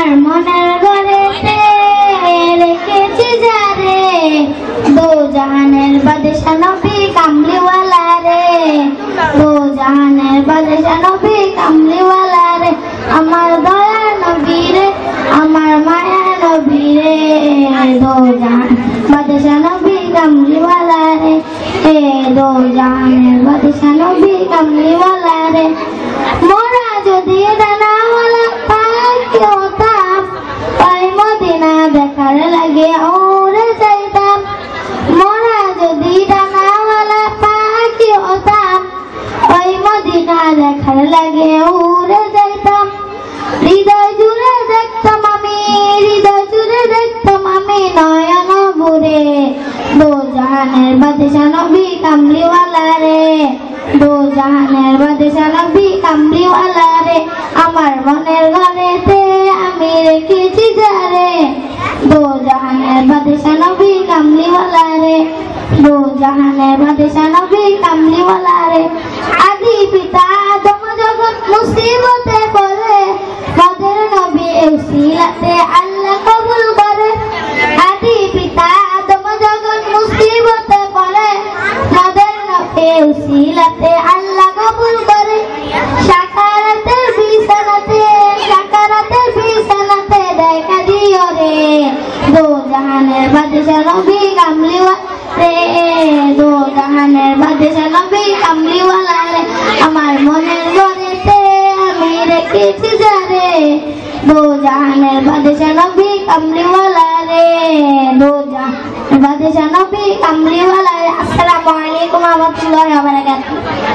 আমার মনের ঘরেতে রেখেছি যারে, দো জাহানের বাদশা নবী কামলিওয়ালা রে, দো জাহানের বাদশা নবী কামলিওয়ালা রে, আমার দয়া নবী রে, আমার মায়া নবী রে, দো জাহান বাদশা নবী কামলিওয়ালা রে, দো জাহানের বাদশা নবী কামলিওয়ালা রে। মোরা যদি ডানাওয়ালা পাখি হতাম, পাই মদিনা দেখার লাগে উড়ে যাইতাম। মোরা যদি ডানাওয়ালা পাখি হতাম, পাই মদিনা দেখার লাগে উড়ে যাইতাম। হৃদয় জুড়ে দেখতাম আমি, হৃদয় জুড়ে দেখতাম আমি নয়ন ভরে, দো জাহানের বাদশা নবী কামলিওয়ালা রে, দো জাহানের বাদশা নবী কামলিওয়ালা রে। আমার মনের ঘরেতে আমি রেখেছি যারে, দো জাহানের বাদশা নবী কামলিওয়ালা রে, দো জাহানের বাদশা নবী কামলিওয়ালা রে। আদি পিতা আদম যখন মুসিবতে পড়ে, তাদের নবী উসিলাতে আল্লাহ কবুল করে। আদি পিতা আদম যখন মুসিবতে পড়ে, তাদের নবী উসিলাতে আল্লাহ কবুল করে। সাকারাতের বিছানাতে, সাকারাতের বিছানাতে দেখা দিও রে, দো জাহানের বাদশা নবী কামলিওয়ালা রে, দো জাহানের বাদশা নবী কামলিওয়ালা রে। আমার মনের ঘরেতে আমি রেখেছি যারে, দো জাহানের বাদশা নবী কামলিওয়ালা রে, দো জাহানের বাদশা নবী কামলিওয়ালা রে। আসসালামু আলাইকুম ওয়া রাহমাতুল্লাহি ওয়া বারাকাতুহু।